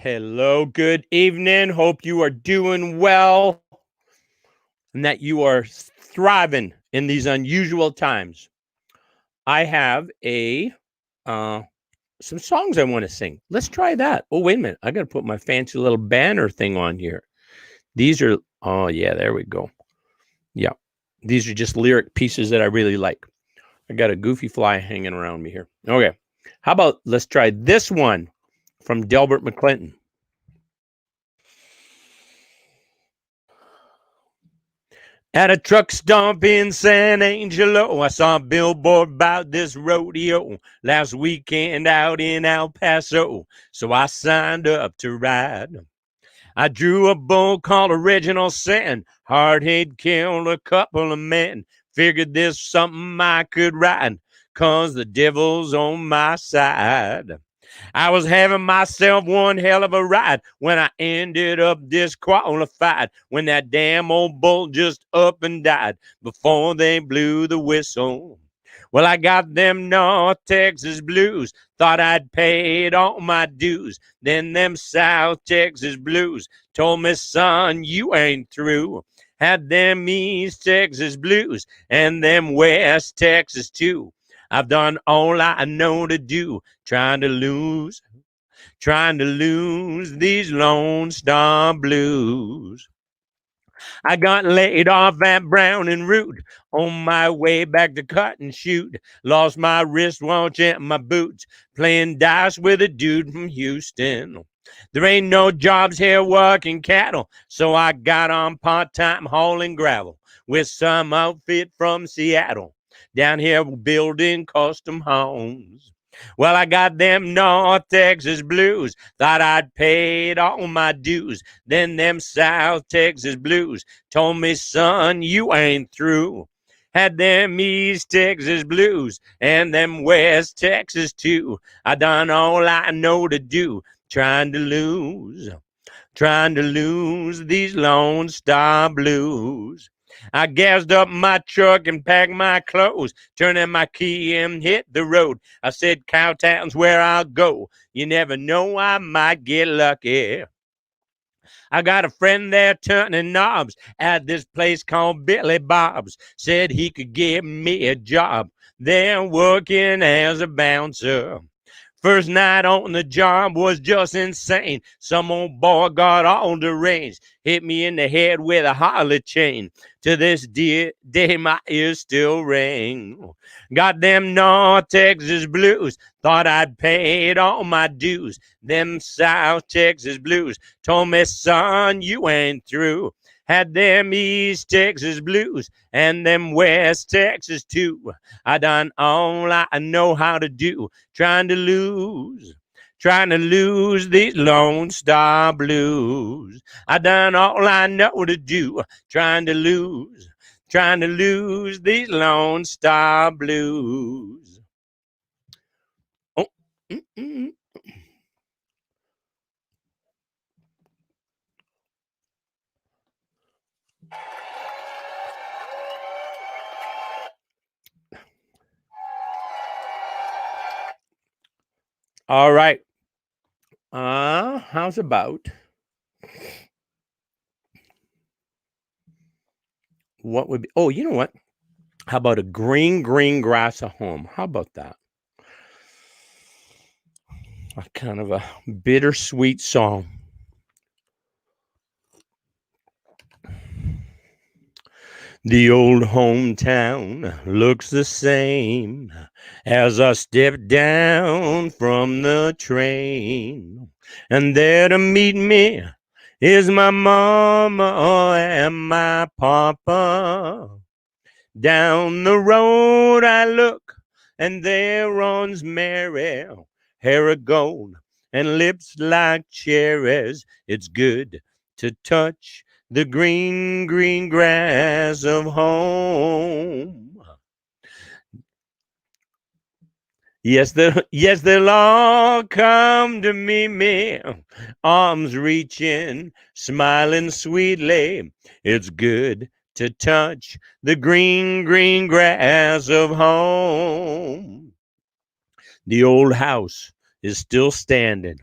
Hello, good evening. Hope you are doing well and that you are thriving in these unusual times. I have some songs I want to sing. Let's try that. Oh, wait a minute. I got to put my fancy little banner thing on here. These are oh yeah, there we go. Yeah. These are just lyric pieces that I really like. I got a goofy fly hanging around me here. Okay. How about let's try this one from Delbert McClinton. At a truck stop in San Angelo, I saw a billboard about this rodeo last weekend out in El Paso. So I signed up to ride. I drew a bull called Original Sin. Hard he'd killed a couple of men. Figured this something I could ride, 'cause the devil's on my side. I was having myself one hell of a ride when I ended up disqualified. When that damn old bull just up and died before they blew the whistle. Well, I got them North Texas blues. Thought I'd paid all my dues. Then them South Texas blues told me, son, you ain't through. Had them East Texas blues and them West Texas too. I've done all I know to do, trying to lose these Lone Star blues. I got laid off at Brown and Root on my way back to cut and shoot. Lost my wristwatch and my boots, playing dice with a dude from Houston. There ain't no jobs here working cattle, so I got on part-time hauling gravel with some outfit from Seattle. Down here building custom homes. Well, I got them North Texas blues. Thought I'd paid all my dues. Then them South Texas blues told me, son, you ain't through. Had them East Texas blues and them West Texas too. I done all I know to do, trying to lose these Lone Star blues. I gassed up my truck and packed my clothes, turning my key and hit the road. I said, Cowtown's where I'll go. You never know, I might get lucky. I got a friend there turning knobs at this place called Billy Bob's. Said he could give me a job there working as a bouncer. First night on the job was just insane. Some old boy got all deranged, hit me in the head with a Harley chain. To this day, my ears still ring. Got them North Texas blues. Thought I'd paid all my dues. Them South Texas blues told me, son, you ain't through. Had them East Texas blues and them West Texas too. I done all I know how to do, trying to lose these Lone Star blues. I done all I know to do, trying to lose these Lone Star blues. Oh, mm-mm. All right. How's about what would be? Oh, you know what? How about a green grass of home? How about that? A kind of a bittersweet song. The old hometown looks the same as I step down from the train. And there to meet me is my mama and my papa. Down the road I look, and there runs Mary, hair of gold and lips like cherries. It's good to touch the green grass of home. Yes, they'll all come to meet me, arms reaching, smiling sweetly. It's good to touch the green grass of home. The old house is still standing.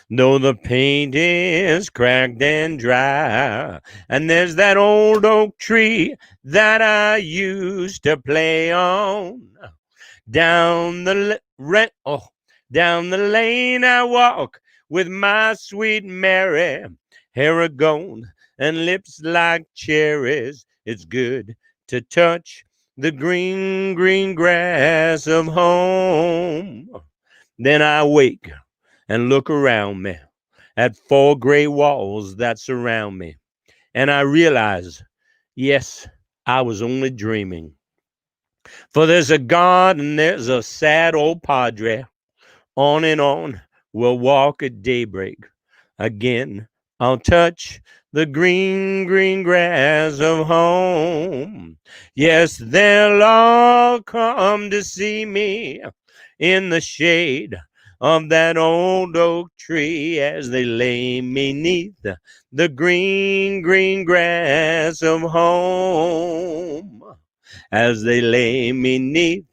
though the paint is cracked and dry. And there's that old oak tree that I used to play on. Down down the lane I walk with my sweet Mary, hair of gold and lips like cherries. It's good to touch the green, green grass of home. Then I wake and look around me at 4 gray walls that surround me, and I realize, yes, I was only dreaming. For there's a God and there's a sad old padre. On and on we'll walk at daybreak. Again, I'll touch the green, green grass of home. Yes, they'll all come to see me in the shade of that old oak tree as they lay me neath the green, green grass of home. As they lay me neath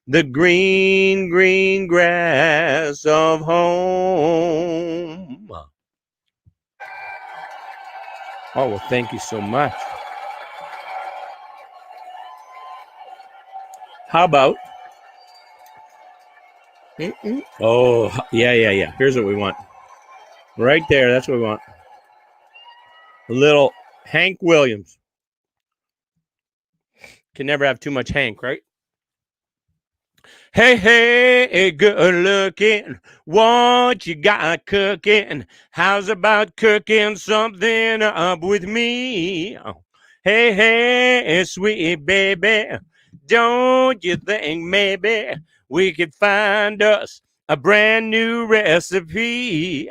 the green, green grass of home. Oh, well, thank you so much. How about? Oh, yeah. Here's what we want. Right there, that's what we want. A little Hank Williams. Can never have too much Hank, right? Hey, hey, good looking, what you got cooking? How's about cooking something up with me? Hey, hey, sweet baby, don't you think maybe we could find us a brand new recipe?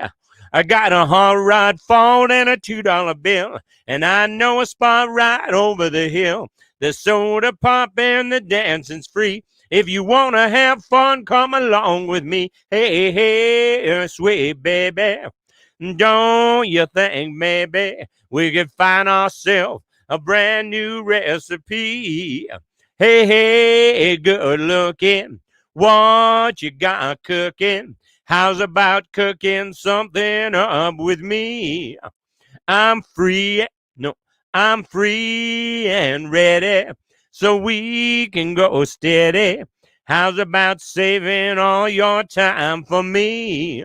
I got a hot rod phone and a $2 bill, and I know a spot right over the hill. The soda pop and the dancing's free. If you want to have fun, come along with me. Hey, hey, sweet baby, don't you think maybe we could find ourselves a brand new recipe? Hey, hey, good looking, what you got cooking? How's about cooking something up with me? I'm free, no, I'm free and ready, so we can go steady. How's about saving all your time for me?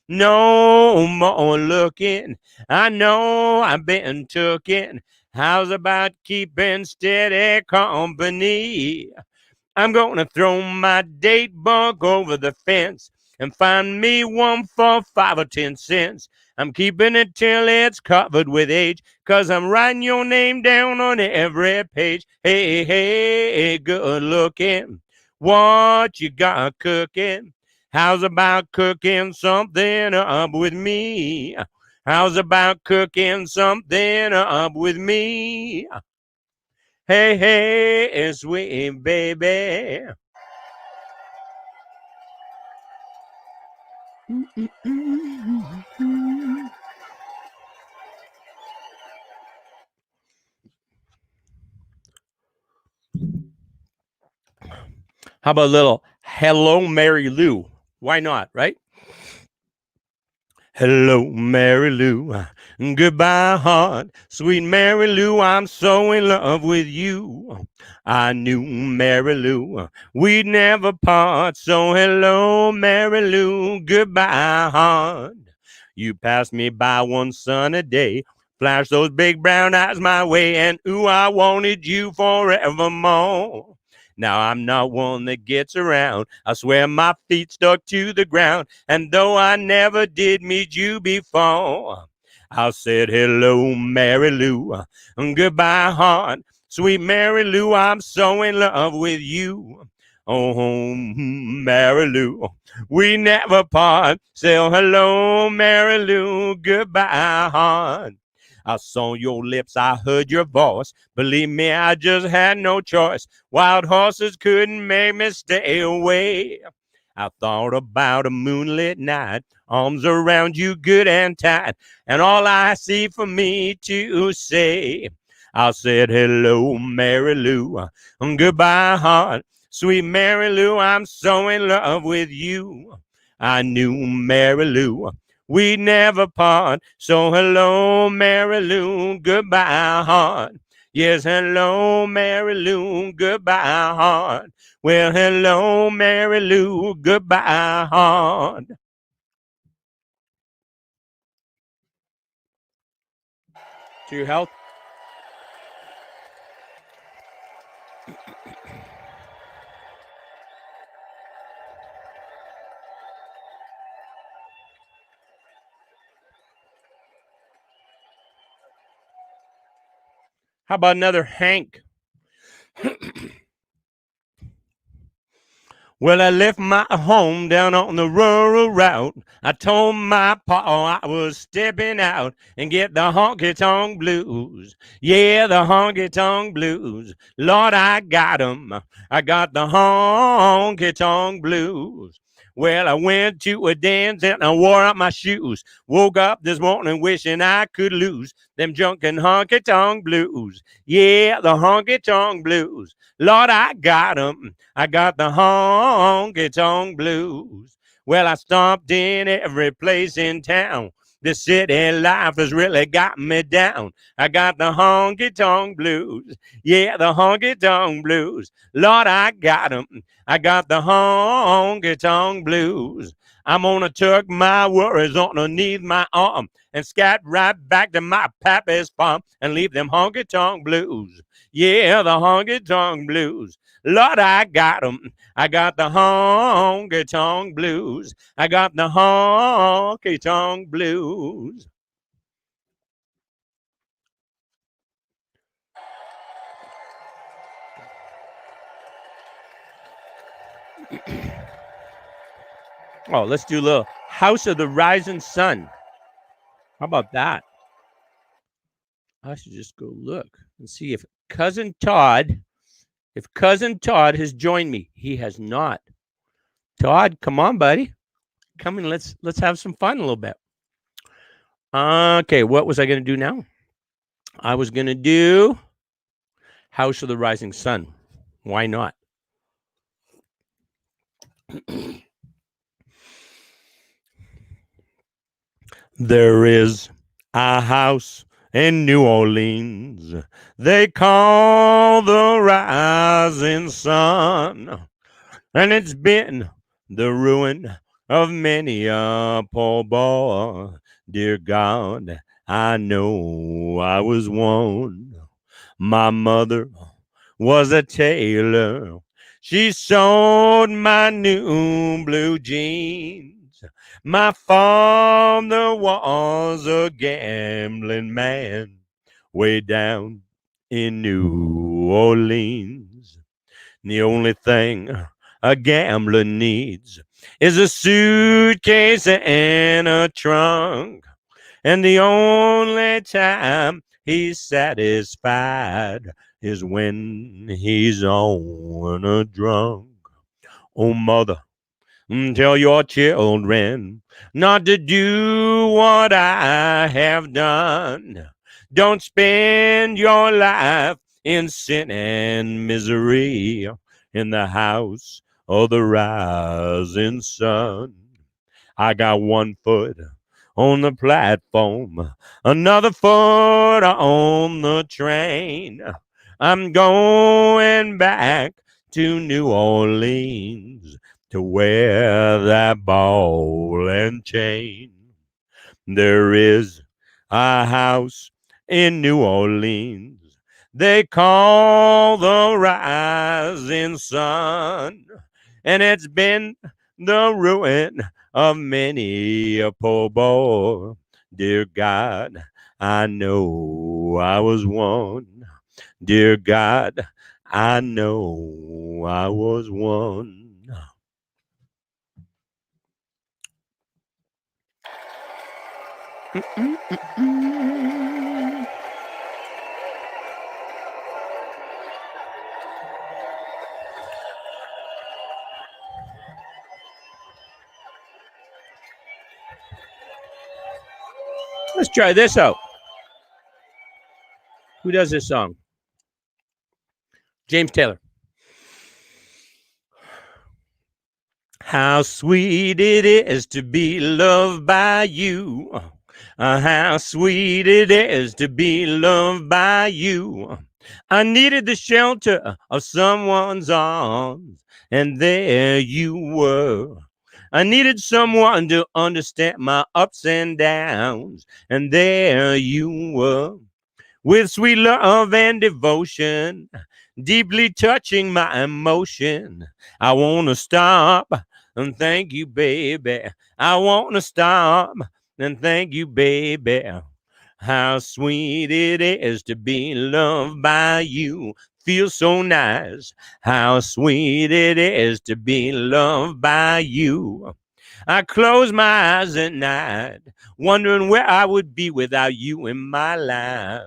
No more looking, I know I've been tooken. How's about keeping steady company? I'm gonna throw my date book over the fence and find me one for 5 or 10 cents. I'm keeping it till it's covered with age, 'cause I'm writing your name down on every page. Hey, hey, good looking, what you got cooking? How's about cooking something up with me? How's about cooking something up with me? Hey, hey, sweet baby. How about a little Hello, Mary Lou? Why not, right? Hello, Mary Lou. Goodbye, heart. Sweet Mary Lou, I'm so in love with you. I knew, Mary Lou, we'd never part. So hello, Mary Lou. Goodbye, heart. You passed me by one sunny day. Flash those big brown eyes my way, and ooh, I wanted you forevermore. Now I'm not one that gets around. I swear my feet stuck to the ground. And though I never did meet you before, I said hello, Mary Lou. Goodbye, heart. Sweet Mary Lou, I'm so in love with you. Oh, Mary Lou, we never part. Say hello, Mary Lou. Goodbye, heart. I saw your lips, I heard your voice. Believe me, I just had no choice. Wild horses couldn't make me stay away. I thought about a moonlit night, arms around you good and tight, and all I see for me to say, I said, hello, Mary Lou, goodbye, heart. Sweet Mary Lou, I'm so in love with you. I knew, Mary Lou, we never part. So hello, Mary Lou, goodbye, heart. Yes, hello, Mary Lou, goodbye, heart. Well, hello, Mary Lou, goodbye, heart. To your health. How about another Hank? Well, I left my home down on the rural route. I told my pa I was stepping out and get the honky tonk blues. Yeah, the honky tonk blues. Lord, I got 'em. I got the honky tonk blues. Well, I went to a dance and I wore out my shoes. Woke up this morning wishing I could lose them drunken honky tonk blues. Yeah, the honky tonk blues. Lord, I got 'em. I got the honky tonk blues. Well, I stomped in every place in town. The city life has really got me down. I got the honky tonk blues. Yeah, the honky tonk blues. Lord, I got 'em. I got the honky tonk blues. I'm gonna tuck my worries underneath my arm and scat right back to my pappy's farm and leave them honky tonk blues. Yeah, the honky tonk blues. Lord, I got 'em. I got the honky tonk blues. I got the honky tonk blues. Oh, let's do a little House of the Rising Sun. How about that? I should just go look and see if Cousin Todd has joined me. He has not. Todd, come on, buddy. Come and let's have some fun a little bit. Okay, what was I going to do now? I was going to do House of the Rising Sun. Why not? There is a house in New Orleans they call the Rising Sun, and it's been the ruin of many a poor boy. Dear God, I know I was one. My mother was a tailor. She sewed my new blue jeans. My father was a gambling man way down in New Orleans. The only thing a gambler needs is a suitcase and a trunk. And the only time he's satisfied is when he's on a drunk. Oh, mother, tell your children not to do what I have done. Don't spend your life in sin and misery in the house of the rising sun. I got one foot on the platform, another foot on the train. I'm going back to New Orleans to wear that ball and chain. There is a house in New Orleans they call the Rising Sun, and it's been the ruin of many a poor boy. Dear God, I know I was one. Dear God, I know I was one. Let's try this out. Who does this song? James Taylor. How sweet it is to be loved by you. How sweet it is to be loved by you. I needed the shelter of someone's arms, and there you were. I needed someone to understand my ups and downs, and there you were. With sweet love and devotion, deeply touching my emotion. I want to stop and thank you, baby. I want to stop and thank you, baby. How sweet it is to be loved by you. Feels so nice. How sweet it is to be loved by you. I close my eyes at night, wondering where I would be without you in my life.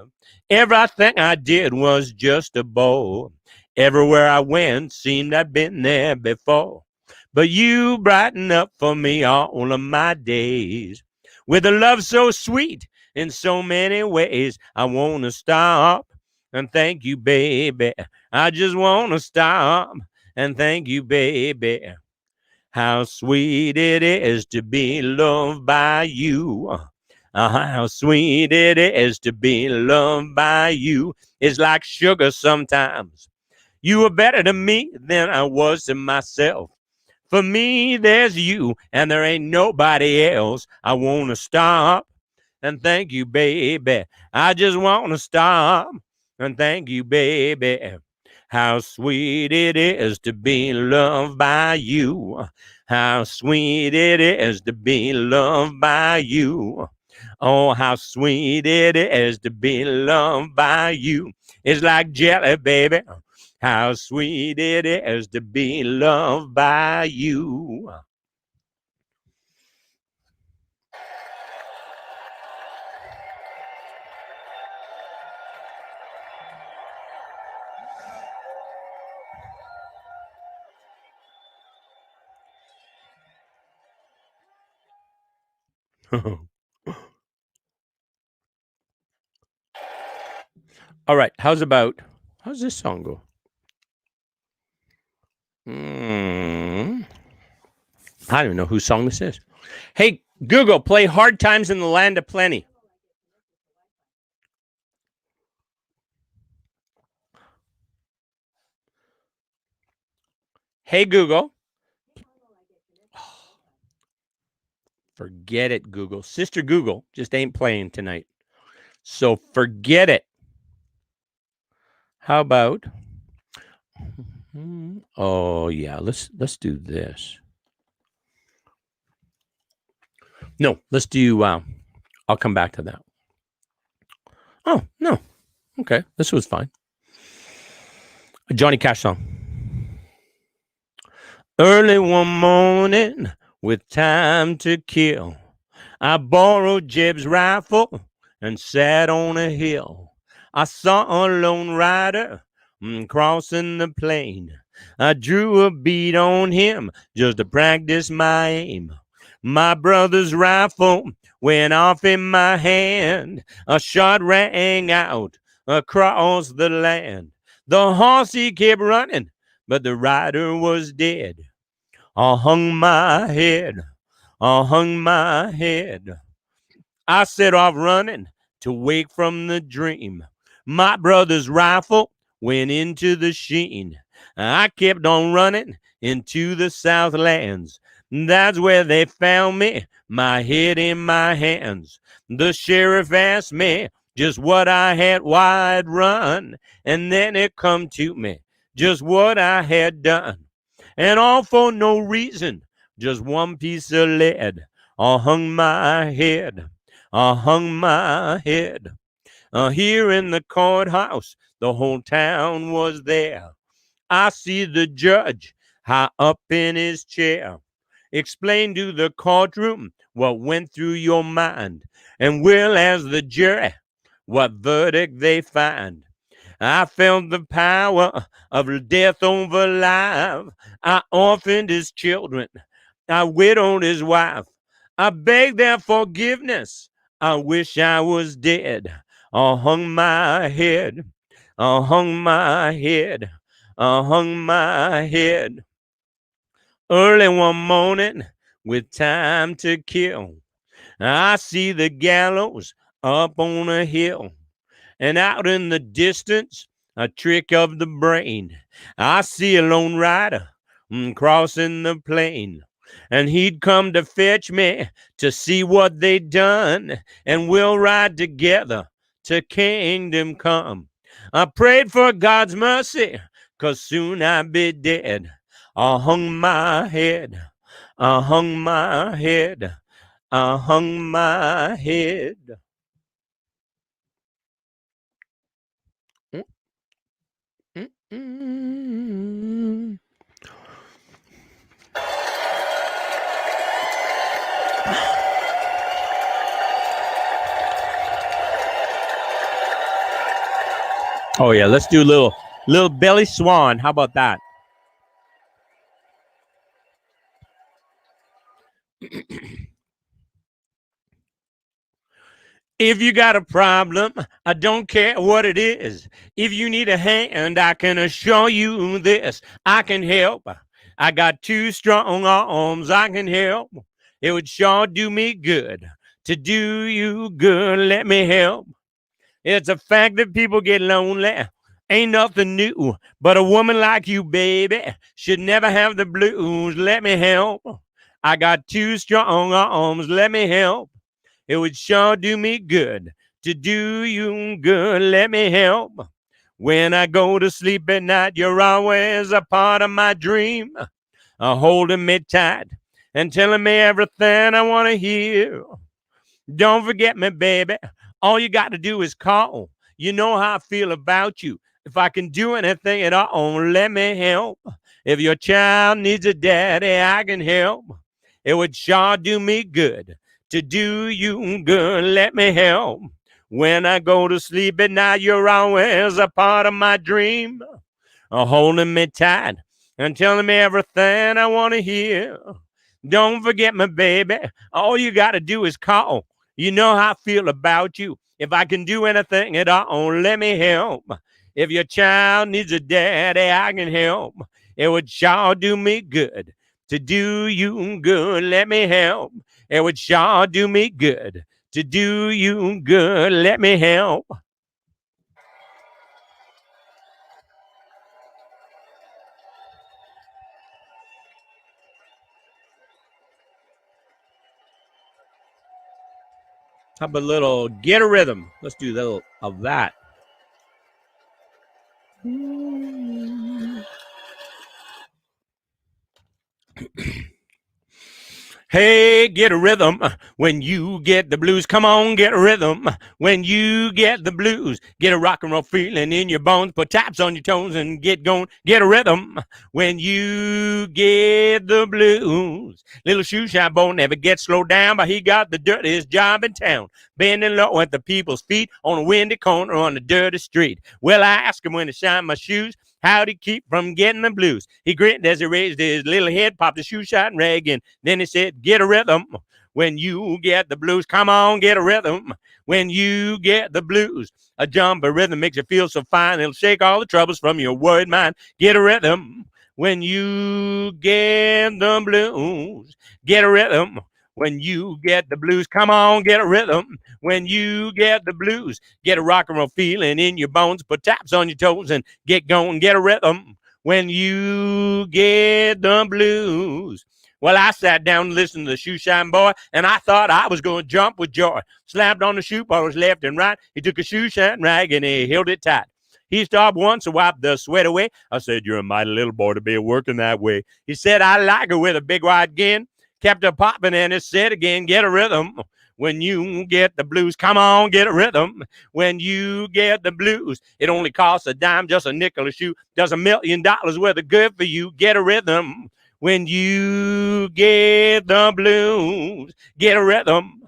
Everything I did was just a bore. Everywhere I went seemed I'd been there before. But you brighten up for me all of my days. With a love so sweet in so many ways, I want to stop and thank you, baby. I just want to stop and thank you, baby. How sweet it is to be loved by you. How sweet it is to be loved by you. It's like sugar sometimes. You were better to me than I was to myself. For me, there's you, and there ain't nobody else. I want to stop and thank you, baby. I just want to stop and thank you, baby. How sweet it is to be loved by you. How sweet it is to be loved by you. Oh, how sweet it is to be loved by you. It's like jelly, baby. How sweet it is to be loved by you. All right, how's this song go? I don't even know whose song this is. Hey, Google, play Hard Times in the Land of Plenty. Hey, Google. Forget it, Google. Sister Google just ain't playing tonight. So forget it. How about oh yeah, let's do this. No, let's do I'll come back to that. Oh, no. Okay, this was fine. A Johnny Cash song. Early one morning with time to kill, I borrowed Jeb's rifle and sat on a hill. I saw a lone rider crossing the plain. I drew a bead on him just to practice my aim. My brother's rifle went off in my hand. A shot rang out across the land. The horse he kept running, but the rider was dead. I hung my head. I hung my head. I set off running to wake from the dream. My brother's rifle went into the sheen. I kept on running into the Southlands. That's where they found me, my head in my hands. The sheriff asked me just what I had, why I'd run, and then it come to me just what I had done. And all for no reason, just one piece of lead. I hung my head. I hung my head. Here in the courthouse, the whole town was there. I see the judge high up in his chair. Explain to the courtroom what went through your mind, and will as the jury what verdict they find. I felt the power of death over life. I orphaned his children. I widowed his wife. I begged their forgiveness. I wish I was dead. I hung my head. I hung my head. I hung my head. Early one morning with time to kill, I see the gallows up on a hill, and out in the distance, a trick of the brain. I see a lone rider crossing the plain, and he'd come to fetch me to see what they'd done, and we'll ride together to kingdom come. I prayed for God's mercy, 'cause soon I'd be dead. I hung my head, I hung my head, I hung my head. Mm-mm. Oh yeah, let's do a little belly swan. How about that? If you got a problem, I don't care what it is. If you need a hand, I can assure you this. I can help. I got two strong arms. I can help. It would sure do me good to do you good. Let me help. It's a fact that people get lonely. Ain't nothing new. But a woman like you, baby, should never have the blues. Let me help. I got two strong arms. Let me help. It would sure do me good to do you good. Let me help. When I go to sleep at night, you're always a part of my dream, holding me tight and telling me everything I want to hear. Don't forget me, baby. All you got to do is call. You know how I feel about you. If I can do anything at all, let me help. If your child needs a daddy, I can help. It would sure do me good to do you good. Let me help. When I go to sleep at night, you're always a part of my dream, holding me tight and telling me everything I want to hear. Don't forget me, baby. All you got to do is call. You know how I feel about you. If I can do anything at all, let me help. If your child needs a daddy, I can help. It would sure do me good to do you good. Let me help. It would sure do me good to do you good. Let me help. How about a little get a rhythm? Let's do a little of that. Hey, get a rhythm when you get the blues. Come on, get a rhythm when you get the blues. Get a rock and roll feeling in your bones. Put taps on your toes and get going. Get a rhythm when you get the blues. Little shoe shine boy never gets slowed down, but he got the dirtiest job in town. Bending low at the people's feet on a windy corner on a dirty street. Well, I asked him when to shine my shoes. How'd he keep from getting the blues? He grinned as he raised his little head, popped the shoe shine rag in. Then he said, get a rhythm when you get the blues. Come on, get a rhythm when you get the blues. A jumper rhythm makes you feel so fine. It'll shake all the troubles from your worried mind. Get a rhythm when you get the blues. Get a rhythm when you get the blues. Come on, get a rhythm when you get the blues. Get a rock and roll feeling in your bones. Put taps on your toes and get going. Get a rhythm when you get the blues. Well, I sat down and listened to the shoe shine boy, and I thought I was going to jump with joy. Slapped on the shoe polish left and right. He took a shoe shine rag and he held it tight. He stopped once to wipe the sweat away. I said, you're a mighty little boy to be working that way. He said, I like her with a big wide grin. Kept her popping and it said again, get a rhythm when you get the blues. Come on, get a rhythm when you get the blues. It only costs a dime, just a nickel a shoe. Does $1,000,000 worth of good for you. Get a rhythm when you get the blues. Get a rhythm.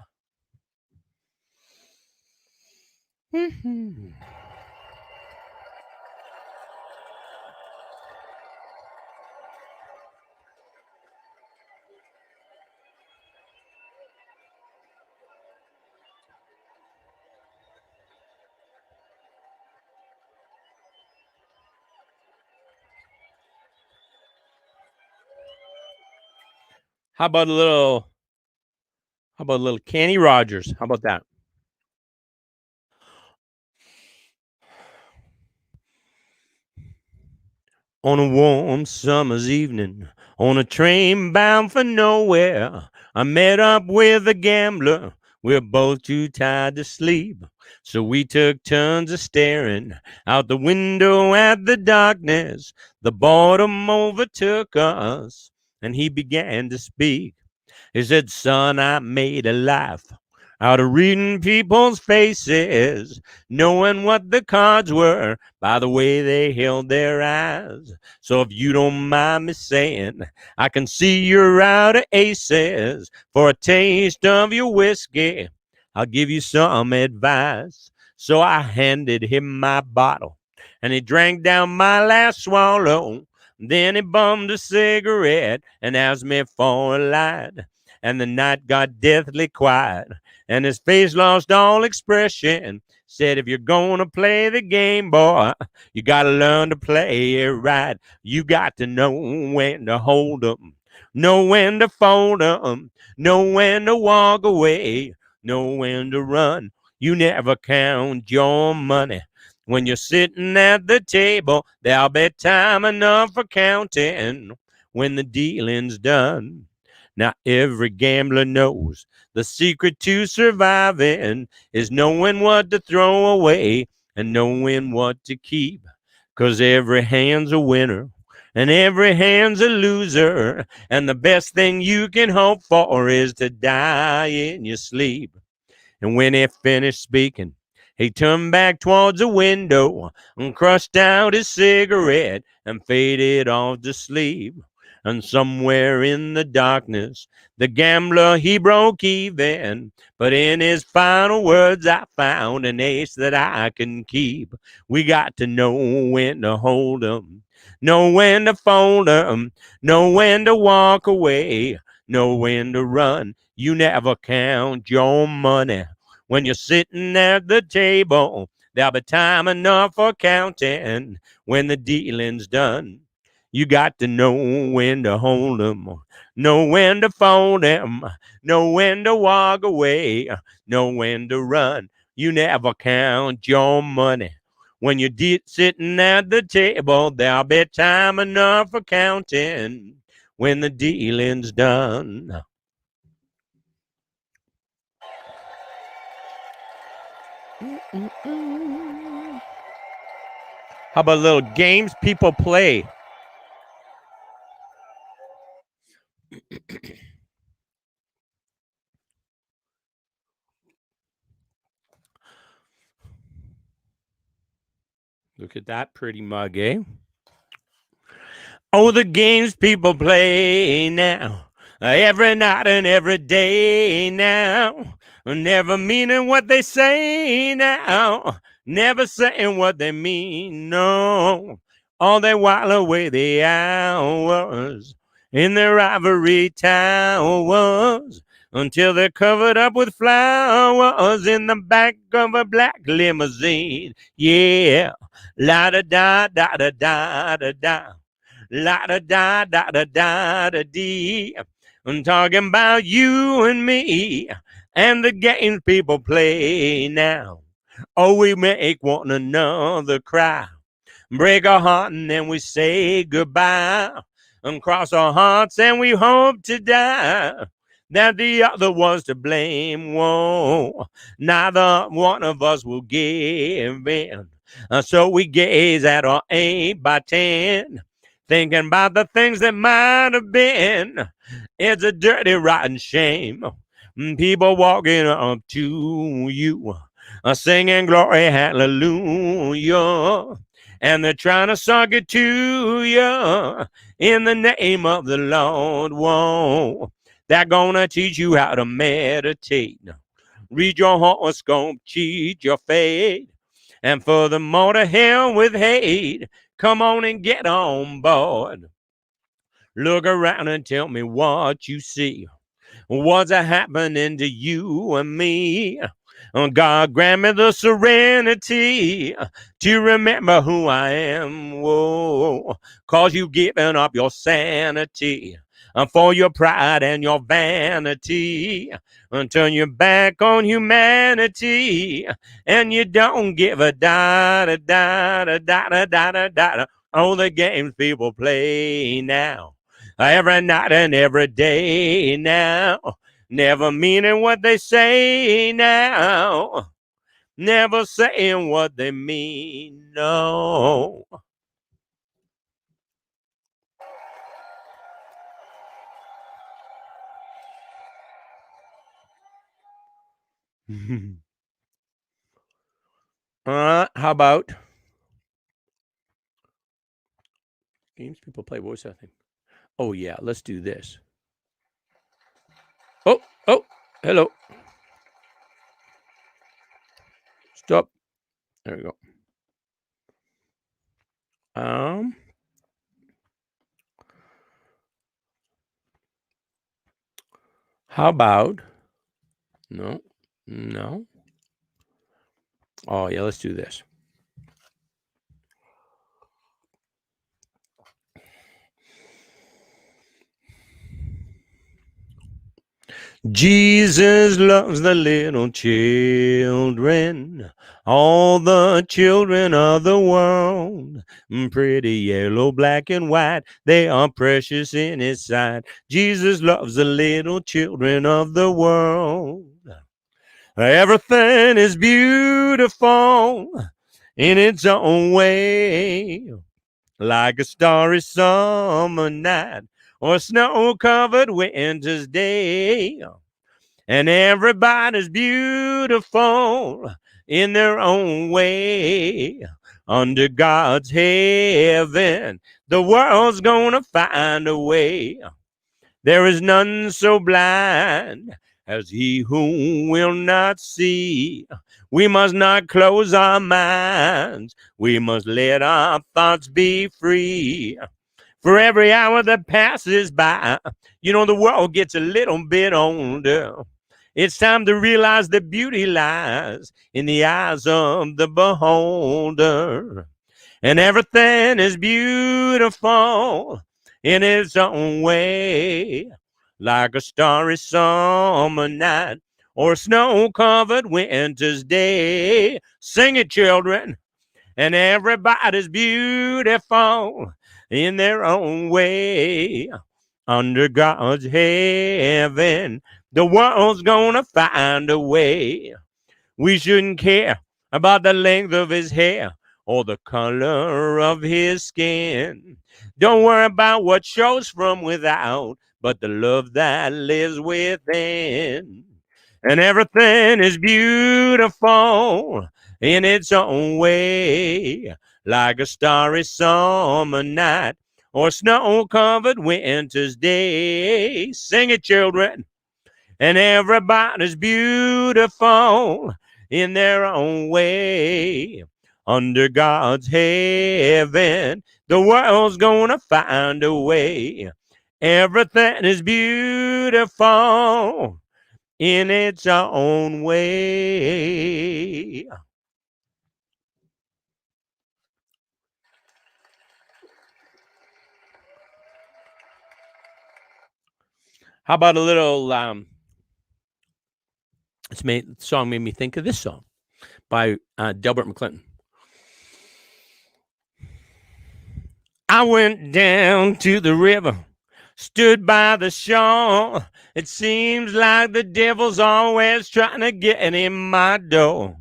How about a little Kenny Rogers? How about that? On a warm summer's evening, on a train bound for nowhere, I met up with a gambler. We're both too tired to sleep, so we took turns of staring out the window at the darkness. The boredom overtook us, and he began to speak. He said, "Son, I made a life out of reading people's faces, knowing what the cards were by the way they held their eyes. So if you don't mind me saying, I can see you're out of aces. For a taste of your whiskey, I'll give you some advice." So I handed him my bottle, and he drank down my last swallow. Then he bummed a cigarette and asked me for a light. And the night got deathly quiet, and his face lost all expression. Said, "If you're gonna play the game, boy, you gotta learn to play it right. You got to know when to hold 'em, know when to fold 'em, know when to walk away, know when to run. You never count your money. When you're sitting at the table, there'll be time enough for counting when the dealing's done." Now every gambler knows the secret to surviving is knowing what to throw away and knowing what to keep. 'Cause every hand's a winner and every hand's a loser, and the best thing you can hope for is to die in your sleep. And when he finished speaking, he turned back towards the window and crushed out his cigarette and faded off to sleep. And somewhere in the darkness, the gambler, he broke even. But in his final words, I found an ace that I can keep. We got to know when to hold 'em, know when to fold 'em, know when to walk away, know when to run. You never count your money. When you're sitting at the table, there'll be time enough for counting when the dealing's done. You got to know when to hold 'em, know when to fold 'em, know when to walk away, know when to run. You never count your money. When you're sitting at the table, there'll be time enough for counting when the dealing's done. How about little games people play? Look at that pretty mug, eh? Oh, the games people play now, every night and every day now, never meaning what they say now, never saying what they mean, no. All they while away the hours in their ivory towers until they're covered up with flowers in the back of a black limousine. Yeah, la da da da da da da da. La da da da da da da dee. I'm talking about you and me and the games people play now. Oh, we make one another cry, break our heart, and then we say goodbye, and cross our hearts and we hope to die that the other was to blame. Whoa, neither one of us will give in. So we gaze at our 8x10, thinking about the things that might have been. It's a dirty, rotten shame. People walking up to you, singing glory, hallelujah. And they're trying to suck it to you in the name of the Lord. Whoa, they're gonna teach you how to meditate, read your horoscope, cheat your fate, and furthermore to hell with hate. Come on and get on board. Look around and tell me what you see. What's happening to you and me? God, grant me the serenity to remember who I am. Whoa, 'cause you've given up your sanity. for your pride and your vanity. Turn your back on humanity, and you don't give a da-da-da-da-da-da-da-da. All the games people play now, every night and every day now, never meaning what they say now, never saying what they mean, no. How about games people play? What was that thing? Oh, yeah, let's do this. Oh, hello. Stop. There we go. How about no. Oh, yeah, let's do this. Jesus loves the little children, all the children of the world. Pretty yellow, black, and white, they are precious in his sight. Jesus loves the little children of the world. Everything is beautiful in its own way, like a starry summer night or snow-covered winter's day. And everybody's beautiful in their own way. Under God's heaven, the world's gonna find a way. There is none so blind as he who will not see. We must not close our minds. We must let our thoughts be free. For every hour that passes by, the world gets a little bit older. It's time to realize that beauty lies in the eyes of the beholder. And everything is beautiful in its own way, like a starry summer night or a snow-covered winter's day. Sing it, children. And everybody's beautiful in their own way. Under God's heaven, the world's gonna find a way. We shouldn't care about the length of his hair or the color of his skin. Don't worry about what shows from without, but the love that lives within. And everything is beautiful in its own way, like a starry summer night or snow-covered winter's day. Sing it, children. And everybody's beautiful in their own way. Under God's heaven, the world's gonna find a way. Everything is beautiful in its own way. How about a little song made me think of this song by Delbert McClinton. I went down to the river, stood by the shore. It seems like the devil's always trying to get in my door.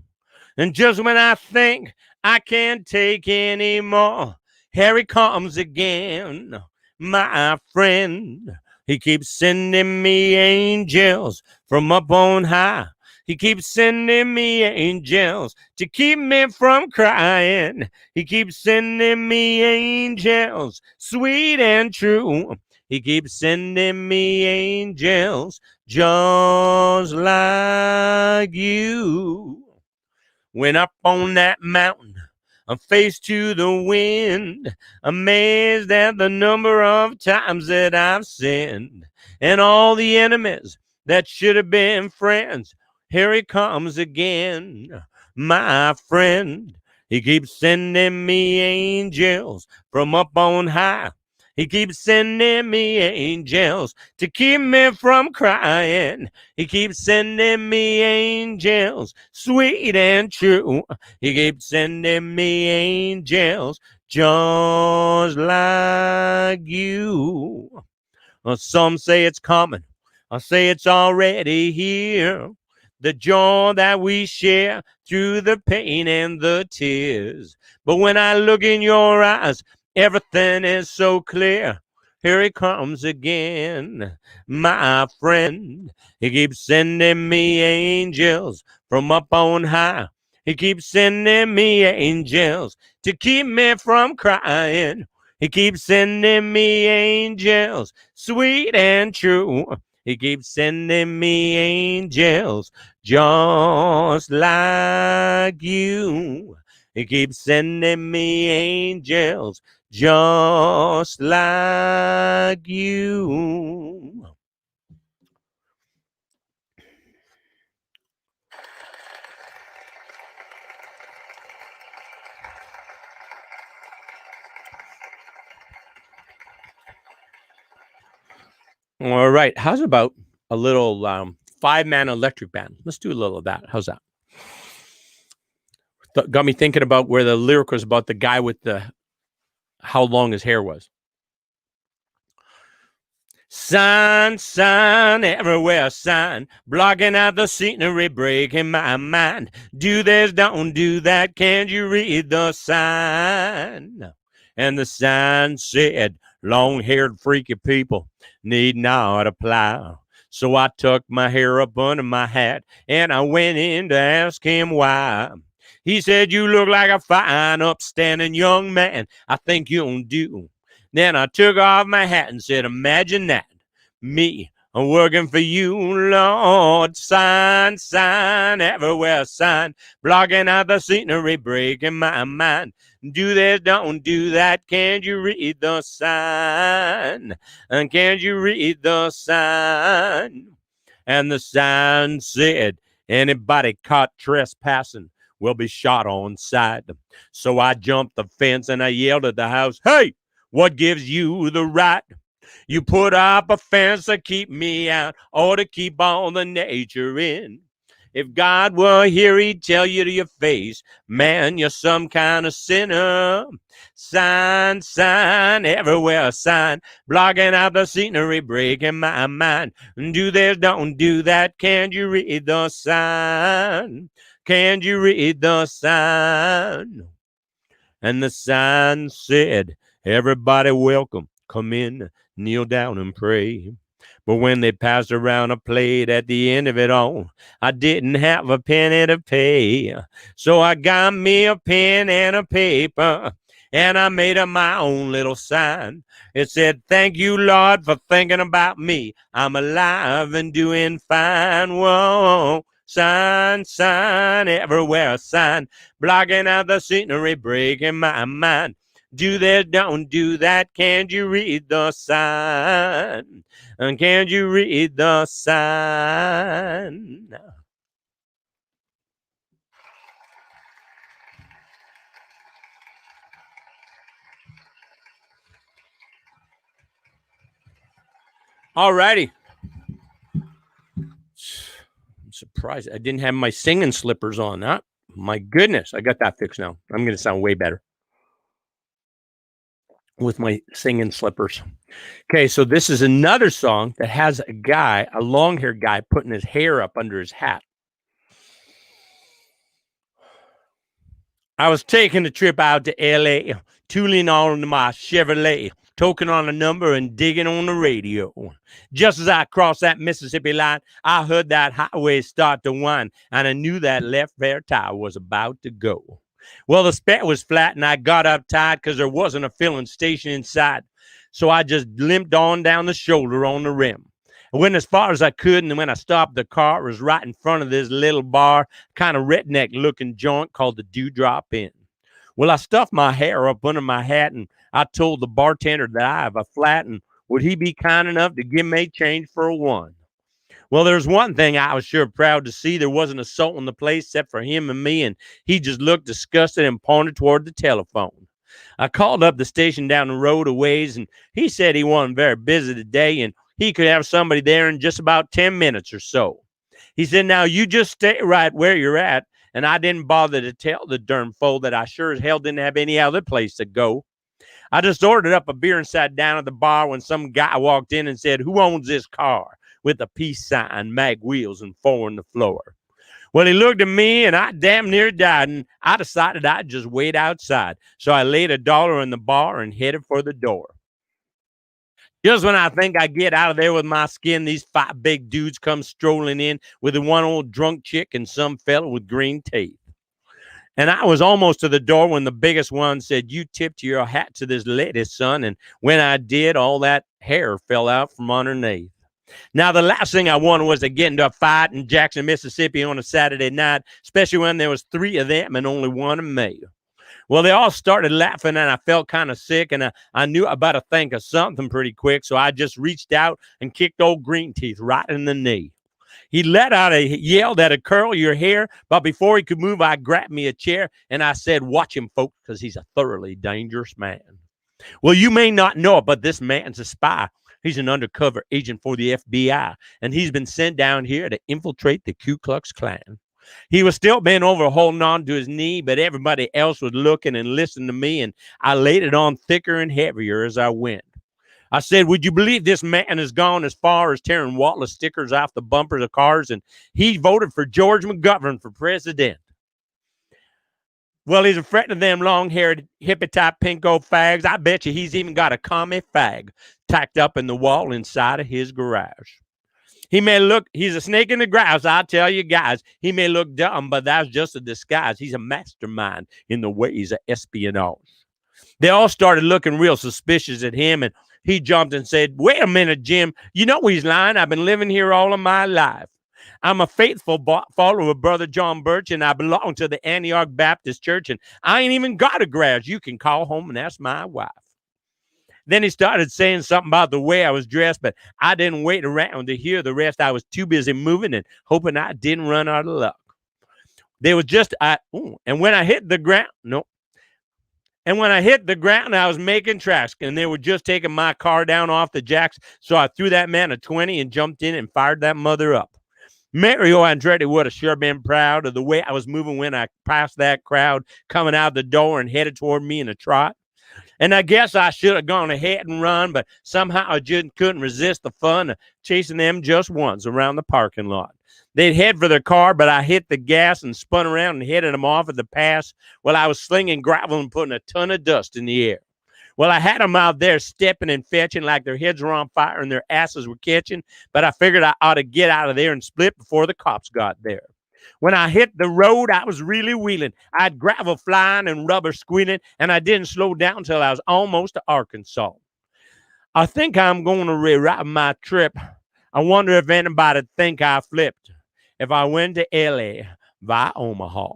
And just when I think I can't take any more, here he comes again, my friend. He keeps sending me angels from up on high. He keeps sending me angels to keep me from crying. He keeps sending me angels, sweet and true. He keeps sending me angels just like you. Went up on that mountain, a face to the wind, amazed at the number of times that I've sinned, and all the enemies that should have been friends. Here he comes again, my friend. He keeps sending me angels from up on high. He keeps sending me angels to keep me from crying. He keeps sending me angels, sweet and true. He keeps sending me angels just like you. Some say it's coming. I say it's already here. The joy that we share through the pain and the tears. But when I look in your eyes, everything is so clear. Here he comes again, my friend. He keeps sending me angels from up on high. He keeps sending me angels to keep me from crying. He keeps sending me angels, sweet and true. He keeps sending me angels just like you. He keeps sending me angels just like you. All right. How's about a little 5-man electric band? Let's do a little of that. How's that? Got me thinking about where the lyric was about the guy with how long his hair was. Sign, sign, everywhere sign, blocking out the scenery, breaking my mind. Do this, don't do that, can't you read the sign? And the sign said, long-haired freaky people need not apply. So I tucked my hair up under my hat, and I went in to ask him why. He said, you look like a fine, upstanding young man. I think you'll do. Then I took off my hat and said, imagine that. Me, I'm working for you, Lord. Sign, sign, everywhere sign, blocking out the scenery, breaking my mind. Do this, don't do that. Can't you read the sign? And can't you read the sign? And the sign said, anybody caught trespassing will be shot on sight. So I jumped the fence and I yelled at the house, hey, what gives you the right? You put up a fence to keep me out or to keep all the nature in. If God were here, he'd tell you to your face, man, you're some kind of sinner. Sign, sign, everywhere sign, blocking out the scenery, breaking my mind. Do this, don't do that, can't you read the sign? Can't you read the sign? And the sign said, everybody welcome, come in, kneel down and pray. But when they passed around a plate at the end of it all, I didn't have a penny to pay. So I got me a pen and a paper, and I made up my own little sign. It said, thank you, Lord, for thinking about me. I'm alive and doing fine. Whoa. Sign, sign, everywhere a sign, blocking out the scenery, breaking my mind. Do this, don't do that, can't you read the sign? And can't you read the sign? All righty. I'm surprised I didn't have my singing slippers on. Huh? My goodness, I got that fixed now. I'm going to sound way better with my singing slippers. Okay, so this is another song that has a guy, a long-haired guy, putting his hair up under his hat. I was taking a trip out to L.A., tooling on my Chevrolet, toking on a number and digging on the radio. Just as I crossed that Mississippi line, I heard that highway start to whine, and I knew that left rear tire was about to go. Well, the spec was flat, and I got uptight because there wasn't a filling station in sight. So I just limped on down the shoulder on the rim. I went as far as I could, and when I stopped the car, it was right in front of this little bar, kind of redneck-looking joint called the Dewdrop Inn. Well, I stuffed my hair up under my hat, and I told the bartender that I have a flat, and would he be kind enough to give me change for a one? Well, there's one thing I was sure proud to see. There wasn't a soul in the place except for him and me, and he just looked disgusted and pointed toward the telephone. I called up the station down the road a ways, and he said he wasn't very busy today, and he could have somebody there in just about 10 minutes or so. He said, now you just stay right where you're at, and I didn't bother to tell the darn fool that I sure as hell didn't have any other place to go. I just ordered up a beer and sat down at the bar when some guy walked in and said, who owns this car? With a peace sign, mag wheels, and 4 on the floor. Well, he looked at me, and I damn near died, and I decided I'd just wait outside. So I laid $1 in the bar and headed for the door. Just when I think I get out of there with my skin, these 5 big dudes come strolling in with the one old drunk chick and some fella with green teeth. And I was almost to the door when the biggest one said, you tipped your hat to this lady, son. And when I did, all that hair fell out from underneath. Now, the last thing I wanted was to get into a fight in Jackson, Mississippi on a Saturday night, especially when there was 3 of them and only 1 of me. Well, they all started laughing, and I felt kind of sick, and I knew I better think of something pretty quick, so I just reached out and kicked old Green Teeth right in the knee. He let out a yell that'd curl your hair, but before he could move, I grabbed me a chair, and I said, watch him, folks, because he's a thoroughly dangerous man. Well, you may not know it, but this man's a spy. He's an undercover agent for the FBI, and he's been sent down here to infiltrate the Ku Klux Klan. He was still bent over, holding on to his knee, but everybody else was looking and listening to me, and I laid it on thicker and heavier as I went. I said, would you believe this man has gone as far as tearing Wallace stickers off the bumpers of cars, and he voted for George McGovern for president? Well, he's afraid of them long-haired, hippie-type pinko fags. I bet you he's even got a commie fag tacked up in the wall inside of his garage. He may look, he's a snake in the grass, I tell you guys. He may look dumb, but that's just a disguise. He's a mastermind in the ways of espionage. They all started looking real suspicious at him, and he jumped and said, wait a minute, Jim. You know he's lying. I've been living here all of my life. I'm a faithful follower of Brother John Birch, and I belong to the Antioch Baptist Church, and I ain't even got a garage. You can call home and ask my wife. Then he started saying something about the way I was dressed, but I didn't wait around to hear the rest. I was too busy moving and hoping I didn't run out of luck. There was just, and when I hit the ground, And when I hit the ground, I was making tracks, and they were just taking my car down off the jacks. So I threw that man a 20 and jumped in and fired that mother up. Mario Andretti would have sure been proud of the way I was moving when I passed that crowd coming out the door and headed toward me in a trot. And I guess I should have gone ahead and run, but somehow I just couldn't resist the fun of chasing them just once around the parking lot. They'd head for their car, but I hit the gas and spun around and headed them off at the pass while I was slinging gravel and putting a ton of dust in the air. Well, I had them out there stepping and fetching like their heads were on fire and their asses were catching, but I figured I ought to get out of there and split before the cops got there. When I hit the road, I was really wheeling. I had gravel flying and rubber squealing, and I didn't slow down until I was almost to Arkansas. I think I'm going to rewrite my trip. I wonder if anybody think I flipped if I went to L.A. via Omaha.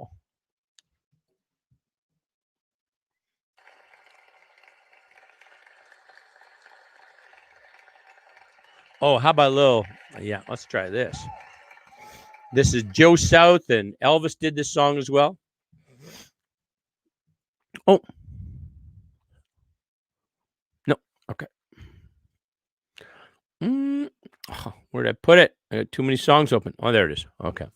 Oh, how about a little, yeah, let's try this. This is Joe South, and Elvis did this song as well. Oh. No, okay. Where'd I put it? I got too many songs open. Oh, there it is. Okay.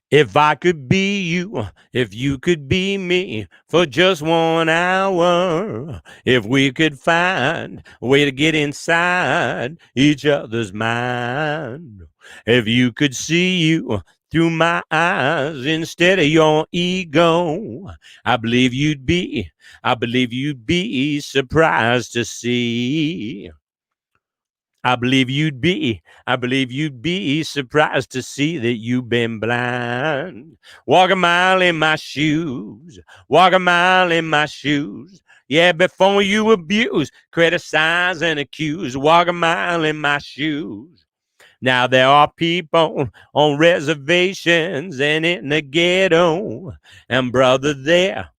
If I could be you, if you could be me for just 1 hour, if we could find a way to get inside each other's mind, if you could see you through my eyes instead of your ego, I believe you'd be surprised to see. I believe you'd be surprised to see that you've been blind. Walk a mile in my shoes, walk a mile in my shoes. Yeah, before you abuse, criticize, and accuse, walk a mile in my shoes. Now there are people on reservations and in the ghetto, and brother there,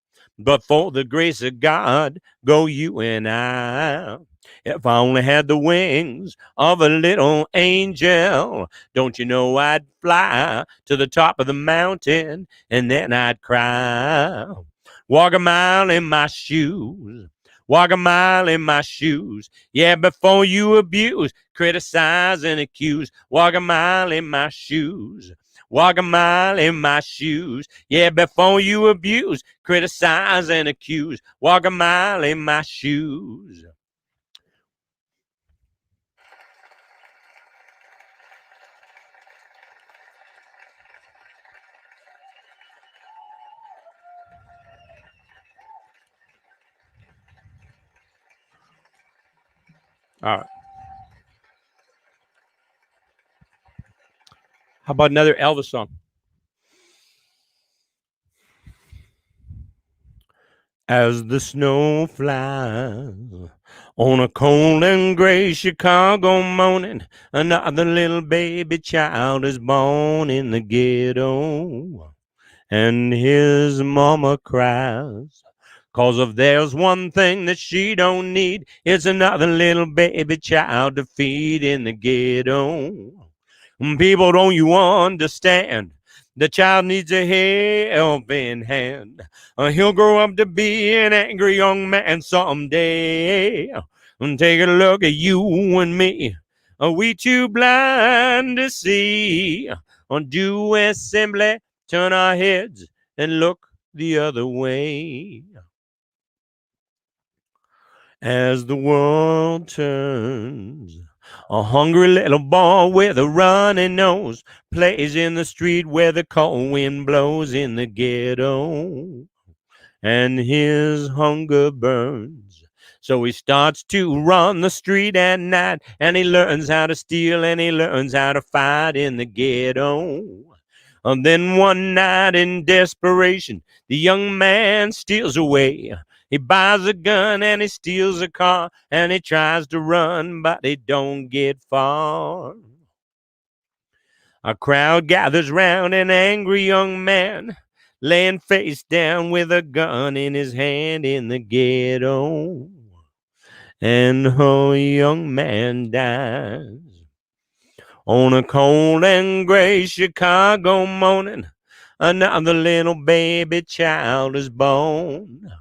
but for the grace of God, go you and I. If I only had the wings of a little angel, don't you know I'd fly to the top of the mountain and then I'd cry. Walk a mile in my shoes. Walk a mile in my shoes. Yeah, before you abuse, criticize, and accuse. Walk a mile in my shoes. Walk a mile in my shoes. Yeah, before you abuse, criticize, and accuse. Walk a mile in my shoes. All right. How about another Elvis song? As the snow flies on a cold and gray Chicago morning, another little baby child is born in the ghetto, and his mama cries. 'Cause if there's one thing that she don't need, it's another little baby child to feed in the ghetto. People, don't you understand? The child needs a helping hand. He'll grow up to be an angry young man someday. And take a look at you and me. Are we too blind to see? Or do we simply turn our heads and look the other way? As the world turns, a hungry little boy with a runny nose plays in the street where the cold wind blows in the ghetto, and his hunger burns. So he starts to run the street at night, and he learns how to steal, and he learns how to fight in the ghetto. And then one night in desperation, the young man steals away. He buys a gun and he steals a car, and he tries to run, but he don't get far. A crowd gathers round an angry young man, laying face down with a gun in his hand in the ghetto, and the young man dies. On a cold and gray Chicago morning, another little baby child is born,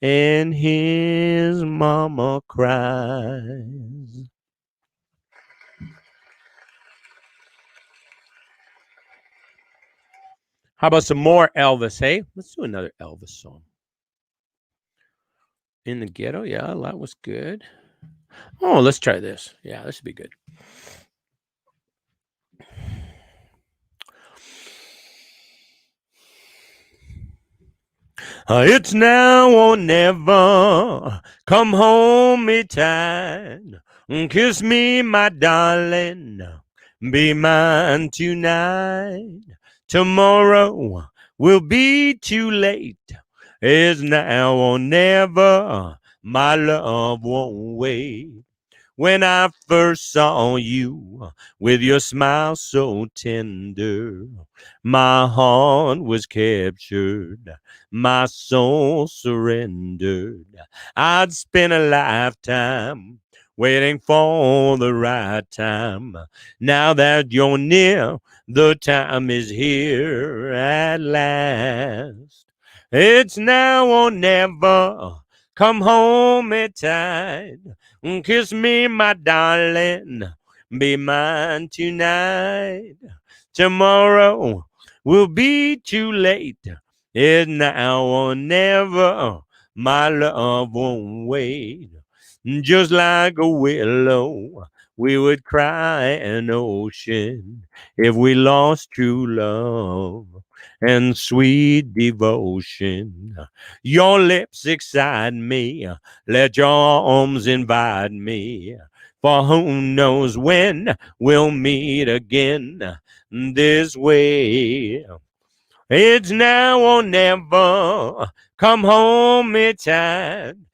and his mama cries. How about some more Elvis, hey? Let's do another Elvis song. In the Ghetto, yeah, that was good. Oh, let's try this. Yeah, this should be good. It's now or never. Come home me tight. Kiss me, my darling. Be mine tonight. Tomorrow will be too late. It's now or never. My love won't wait. When I first saw you with your smile so tender, my heart was captured, my soul surrendered. I'd spent a lifetime waiting for the right time. Now that you're near, the time is here at last. It's now or never. Come home at tide. Kiss me, my darling. Be mine tonight. Tomorrow will be too late. It's now or never. My love won't wait. Just like a willow, we would cry an ocean if we lost true love and sweet devotion. Your lips excite me, let your arms invite me, for who knows when we'll meet again this way. It's now or never. Come home at time.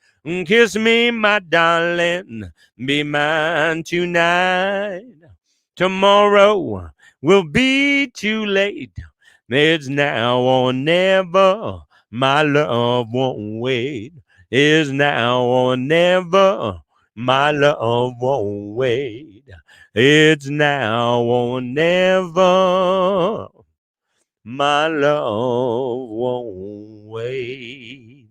Kiss me, my darling. Be mine tonight. Tomorrow will be too late. It's now or never. My love won't wait. It's now or never. My love won't wait. It's now or never. My love won't wait.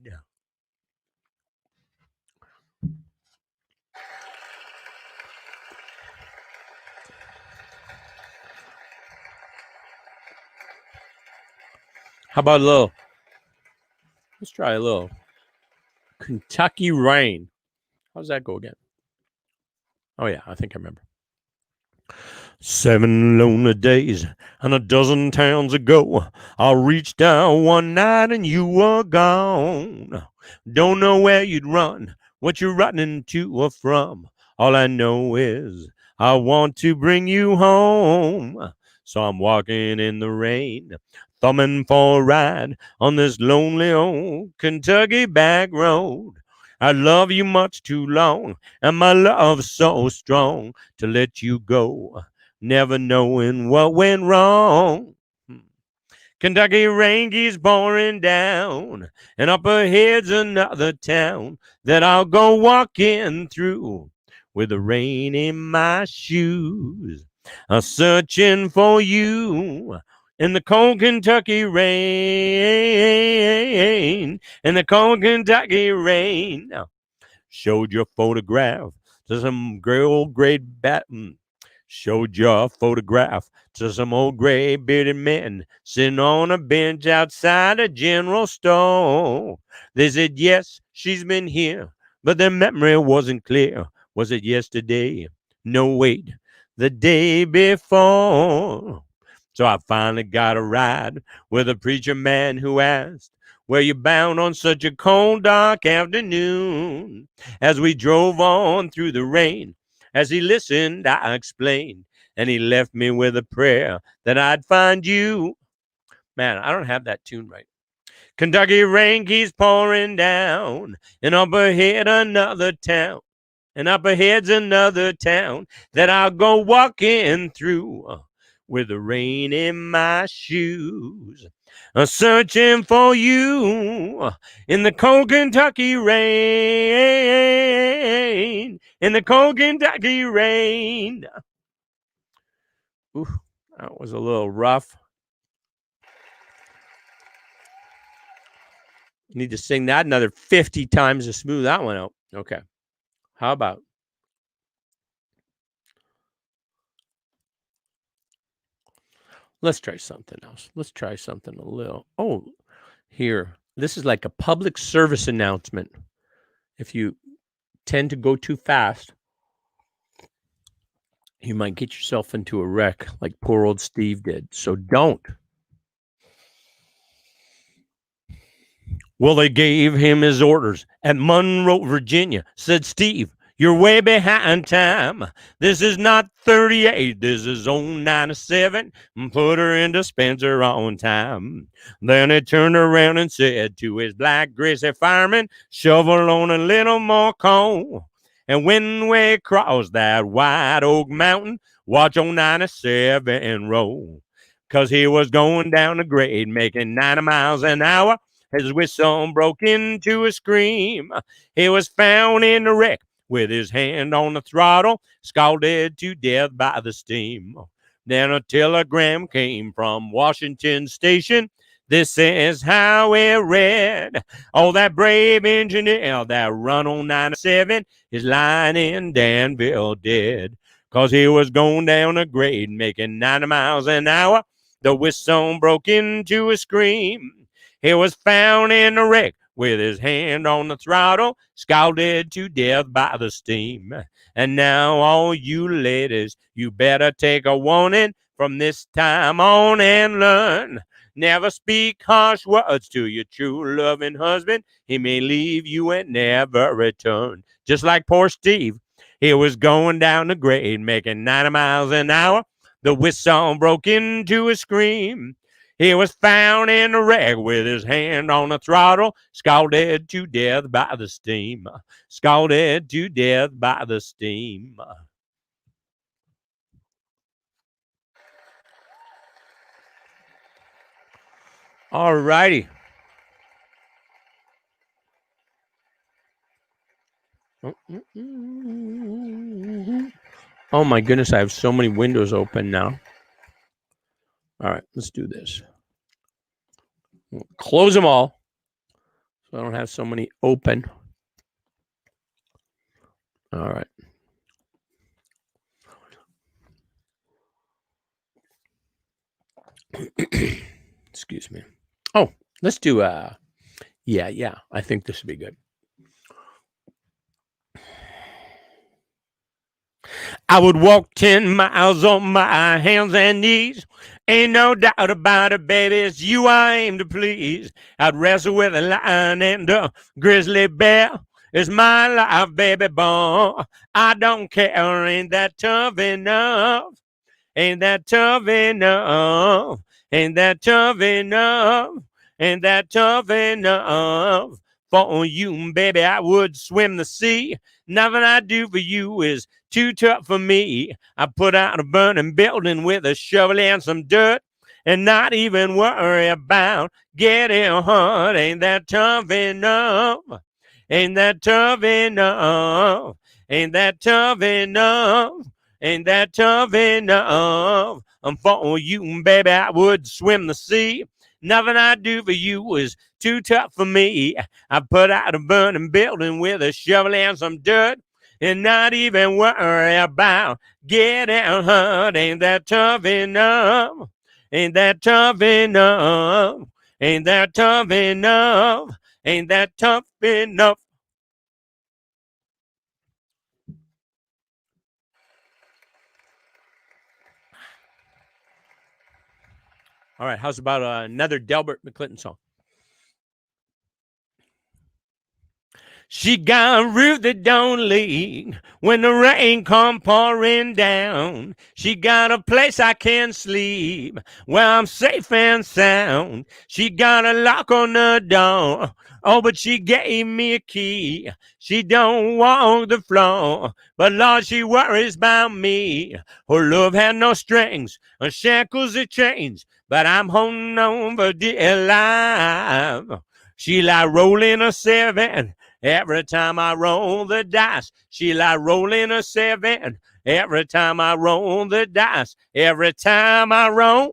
How about a little? Let's try a little Kentucky Rain. How's that go again? Oh, yeah, I think I remember. 7 lonely days and a dozen towns ago, I reached out one night and you were gone. Don't know where you'd run, what you're running to or from. All I know is I want to bring you home. So I'm walking in the rain, thumbing for a ride on this lonely old Kentucky back road. I love you much too long, and my love's so strong to let you go, never knowing what went wrong. Kentucky rain keeps pouring down, and up ahead's another town that I'll go walking through with the rain in my shoes. I'm searching for you in the cold Kentucky rain, in the cold Kentucky rain. Showed your photograph to some old gray baton. Showed your photograph to some old gray bearded men sitting on a bench outside a general store. They said, yes, she's been here, but their memory wasn't clear. Was it yesterday? No, wait, the day before. So I finally got a ride with a preacher man who asked, where you bound on such a cold, dark afternoon? As we drove on through the rain, as he listened, I explained, and he left me with a prayer that I'd find you. Man, I don't have that tune right. Kentucky rain keeps pouring down, and up ahead another town, and up ahead's another town that I'll go walking through with the rain in my shoes. Searching for you in the cold Kentucky rain, in the cold Kentucky rain. Ooh, that was a little rough. Need to sing that another 50 times to smooth that one out. Okay. How about? Let's try something else. Let's try something a little. Oh, here. This is like a public service announcement. If you tend to go too fast, you might get yourself into a wreck like poor old Steve did. So don't. Well, they gave him his orders at Monroe, Virginia. Said, Steve, you're way behind time. This is not 38. This is 097. Put her in dispenser on time. Then he turned around and said to his black greasy fireman, shovel on a little more coal. And when we cross that white oak mountain, watch 097 roll. 'Cause he was going down the grade, making 90 miles an hour. His whistle broke into a scream. He was found in the wreck with his hand on the throttle, scalded to death by the steam. Then a telegram came from Washington Station. This is how it read. Oh, that brave engineer that run on 97 is lying in Danville dead. 'Cause he was going down a grade making 90 miles an hour. The whistle broke into a scream. He was found in a wreck with his hand on the throttle, scalded to death by the steam. And now all you ladies, you better take a warning from this time on and learn. Never speak harsh words to your true loving husband. He may leave you and never return. Just like poor Steve. He was going down the grade making 90 miles an hour. The whistle broke into a scream. He was found in a wreck with his hand on the throttle, scalded to death by the steam. Scalded to death by the steam. All righty. Oh my goodness, I have so many windows open now. All right, let's do this. Close them all so I don't have so many open. All right. Excuse me. Oh, let's do yeah, I think this would be good. I would walk 10 miles on my hands and knees. Ain't no doubt about it, baby, it's you I aim to please. I'd wrestle with a lion and a grizzly bear. It's my life, baby, boy. I don't care, ain't that tough enough? Ain't that tough enough? Ain't that tough enough? Ain't that tough enough? For you, baby, I would swim the sea. Nothing I do for you is too tough for me. I put out a burning building with a shovel and some dirt and not even worry about getting hurt. Ain't that tough enough? Ain't that tough enough? Ain't that tough enough? Ain't that tough enough? For you, baby, I would swim the sea. Nothing I do for you is too tough for me. I put out a burning building with a shovel and some dirt and not even worry about getting hurt. Ain't that tough enough? Ain't that tough enough? Ain't that tough enough? Ain't that tough enough? All right, how's about another Delbert McClinton song? She got a roof that don't leak when the rain come pouring down. She got a place I can sleep where I'm safe and sound. She got a lock on the door. Oh, but she gave me a key. She don't walk the floor, but Lord, she worries about me. Her love had no strings, her shackles are chains, but I'm holding on for dear life. She like rolling a 7. Every time I roll the dice, she like rolling a 7. Every time I roll the dice, every time I roll,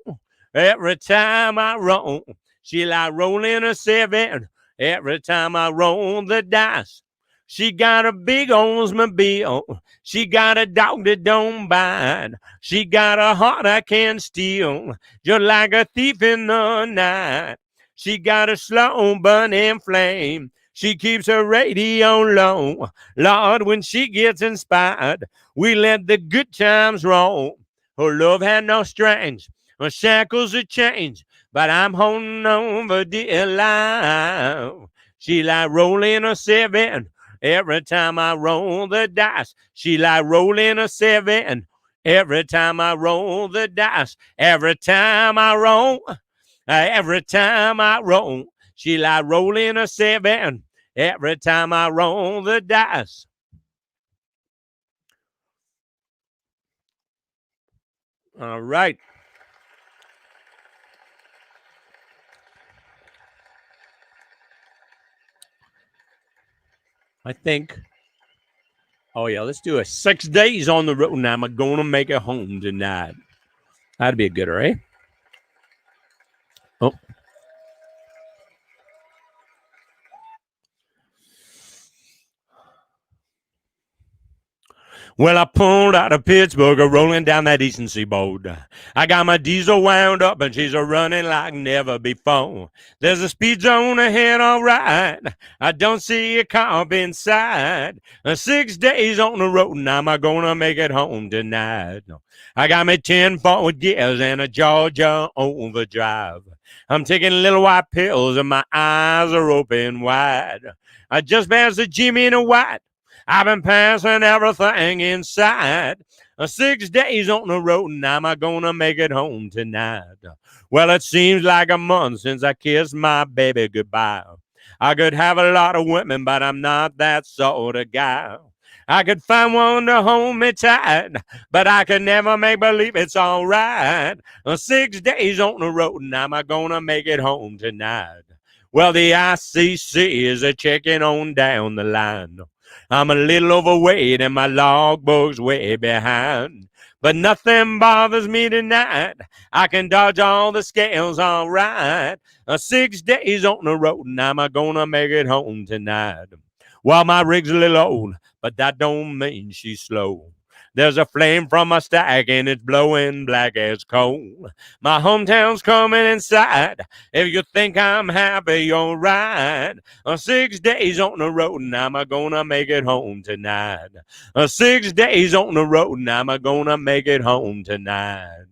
she like rolling a 7. Every time I roll the dice. She got a big Oldsmobile. She got a dog that don't bite. She got a heart I can steal, just like a thief in the night. She got a slow burning flame. She keeps her radio low. Lord, when she gets inspired, we let the good times roll. Her love had no strings, her shackles are chains, but I'm holding on for dear life. She like rolling a 7. Every time I roll the dice, she like rolling a 7. Every time I roll the dice, every time I roll, she like rolling a 7. Every time I roll the dice. All right. I think. Oh, yeah, let's do a 6 days on the road. Now I'm going to make it home tonight. That'd be a gooder, eh? Oh. Well, I pulled out of Pittsburgh, rolling down that eastern seaboard. I got my diesel wound up, and she's running like never before. There's a speed zone ahead, all right. I don't see a cop inside. 6 days on the road, and I'm gonna make it home tonight. I got me 10 forward gears and a Georgia overdrive. I'm taking little white pills, and my eyes are open wide. I just passed the Jimmy in a white. I've been passing everything inside. 6 days on the road, and I'm gonna make it home tonight. Well, it seems like a month since I kissed my baby goodbye. I could have a lot of women, but I'm not that sort of guy. I could find one to hold me tight, but I could never make believe it's all right. 6 days on the road, and I'm gonna make it home tonight. Well, the ICC is a checking on down the line. I'm a little overweight and my logbook's way behind. But nothing bothers me tonight. I can dodge all the scales all right. 6 days on the road and I'm gonna make it home tonight. Well, my rig's a little old, but that don't mean she's slow. There's a flame from my stack and it's blowing black as coal. My hometown's coming inside. If you think I'm happy, you're right. 6 days on the road and I'm gonna make it home tonight. 6 days on the road and I'm gonna make it home tonight.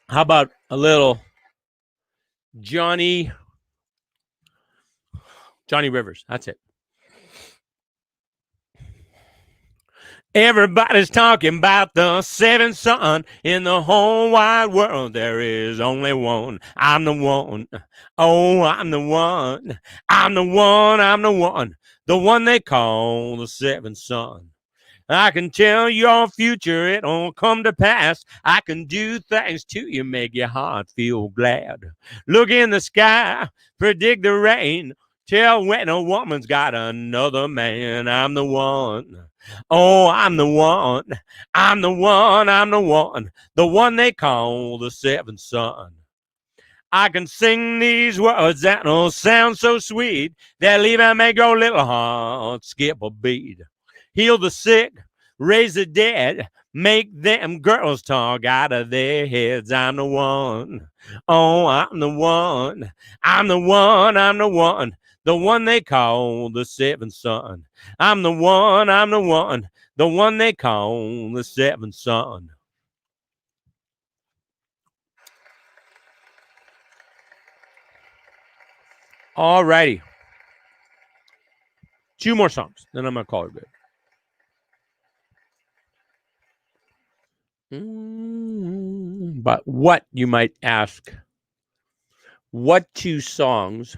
How about a little Johnny Rivers? That's it. Everybody's talking about the seventh son. In the whole wide world, there is only one. I'm the one. Oh, I'm the one. I'm the one. I'm the one. The one they call the seventh son. I can tell your future, it'll come to pass. I can do things to you, make your heart feel glad. Look in the sky, predict the rain. Tell when a woman's got another man. I'm the one. Oh, I'm the one. I'm the one. I'm the one. The one they call the seventh son. I can sing these words that'll sound so sweet. They'll even make your little heart skip a beat. Heal the sick, raise the dead, make them girls talk out of their heads. I'm the one. Oh, I'm the one. I'm the one. I'm the one. The one they call the seventh son. I'm the one. I'm the one. The one they call the seventh son. All righty. 2 more songs, then I'm going to call it good. But what, you might ask, what 2 songs?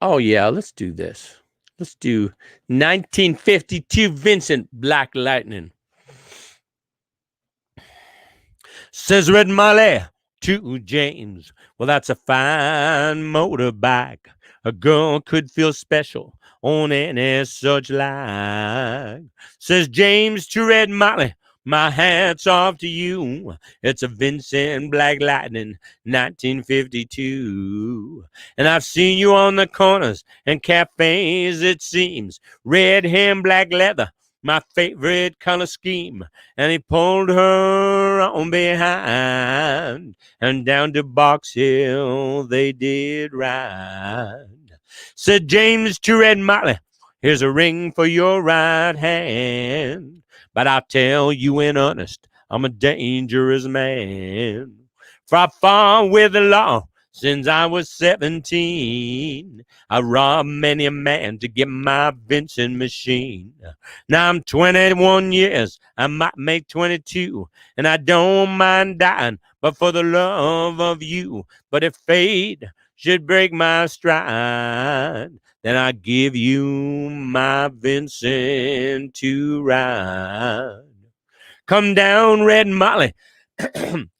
Oh, yeah, let's do this. Let's do 1952 Vincent, Black Lightning. Says Red Molly to James, well, that's a fine motorbike. A girl could feel special on any such like. Says James to Red Molly, my hat's off to you. It's a Vincent Black Lightning 1952. And I've seen you on the corners and cafes, it seems. Red hair and black leather, my favorite color scheme. And he pulled her on behind, and down to Box Hill they did ride. Said James to Red Molly, here's a ring for your right hand. But I'll tell you in earnest, I'm a dangerous man. For I fought with the law since I was 17. I robbed many a man to get my Vincent machine. Now I'm 21 years, I might make 22, and I don't mind dying, but for the love of you. But if fate should break my stride, then I give you my Vincent to ride. Come down, Red Molly.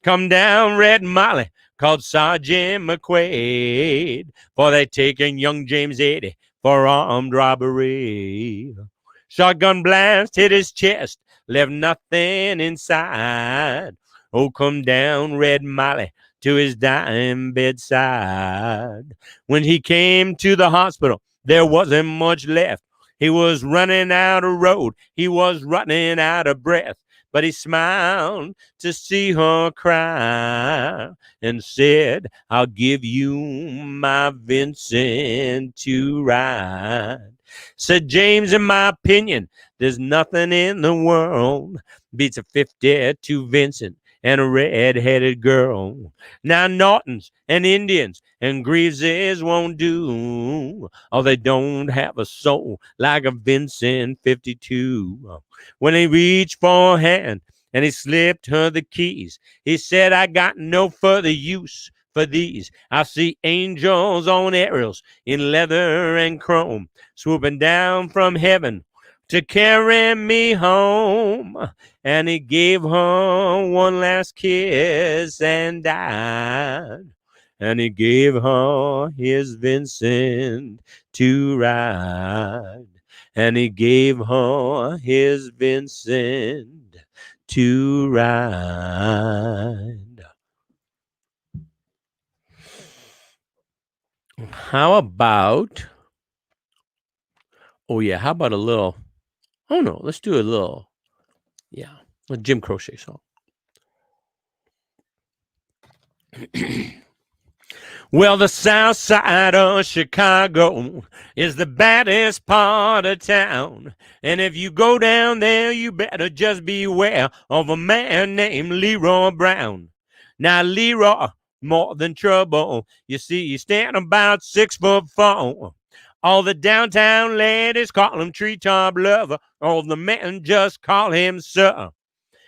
Come down, Red Molly, called Sergeant McQuaid, for they taken young James 80 for armed robbery. Shotgun blast hit his chest, left nothing inside. Oh, come down, Red Molly, to his dying bedside. When he came to the hospital, there wasn't much left. He was running out of road. He was running out of breath. But he smiled to see her cry and said, I'll give you my Vincent to ride. Said James, in my opinion, there's nothing in the world beats a 52 Vincent and a red-headed girl. Now Nortons and Indians and Greases won't do. Oh, they don't have a soul like a Vincent 52. When he reached for a hand and he slipped her the keys, he said, I got no further use for these. I see angels on aerials in leather and chrome, swooping down from heaven to carry me home. And he gave her one last kiss and died. And he gave her his Vincent to ride. And he gave her his Vincent to ride. How about, oh yeah, how about a little, oh no, let's do a little, yeah, a Jim Croce song. Well, the south side of Chicago is the baddest part of town. And if you go down there, you better just beware of a man named Leroy Brown. Now, Leroy, more than trouble. You see, he's standing about 6'4". All the downtown ladies call him treetop lover. All the men just call him sir.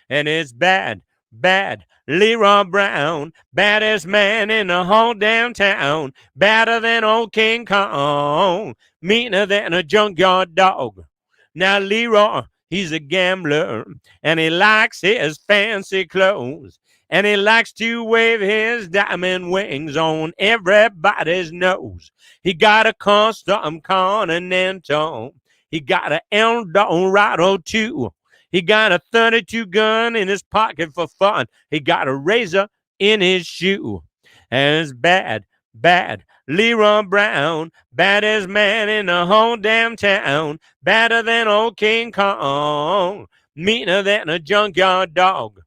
And it's bad, bad. Leroy Brown, baddest man in the whole downtown, badder than old King Kong, meaner than a junkyard dog. Now Leroy, he's a gambler, and he likes his fancy clothes, and he likes to wave his diamond wings on everybody's nose. He got a custom Continental, he got an Eldorado too. He got a 32 gun in his pocket for fun. He got a razor in his shoe. And it's bad, bad. Leroy Brown, baddest man in the whole damn town. Badder than old King Kong. Meaner than a junkyard dog.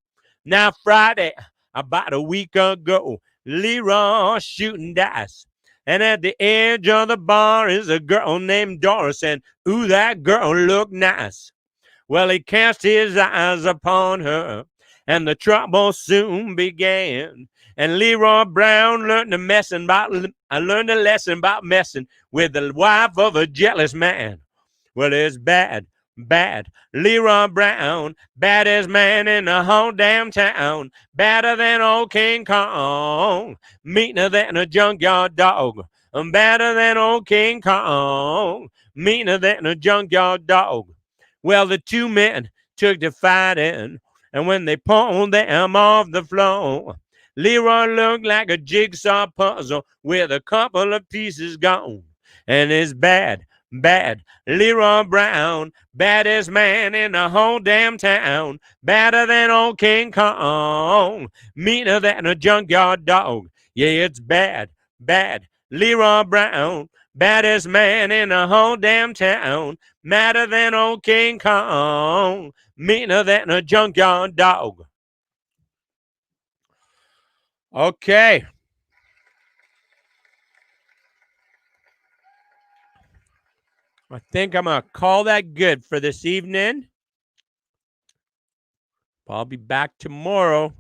Now Friday, about a week ago, Leroy shooting dice. And at the edge of the bar is a girl named Doris. And ooh, that girl looked nice. Well, he cast his eyes upon her, and the trouble soon began. And Leroy Brown learned a lesson about messing with the wife of a jealous man. Well, it's bad, bad. Leroy Brown, baddest man in the whole damn town, badder than old King Kong, meaner than a junkyard dog. Badder than old King Kong, meaner than a junkyard dog. Well, the two men took to fighting, and when they pulled them off the floor, Leroy looked like a jigsaw puzzle with a couple of pieces gone. And it's bad, bad. Leroy Brown, baddest man in the whole damn town, badder than old King Kong, meaner than a junkyard dog. Yeah, it's bad, bad. Leroy Brown, baddest man in the whole damn town, madder than old King Kong, meaner than a junkyard dog. Okay. I think I'm going to call that good for this evening. I'll be back tomorrow.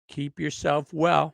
Keep yourself well.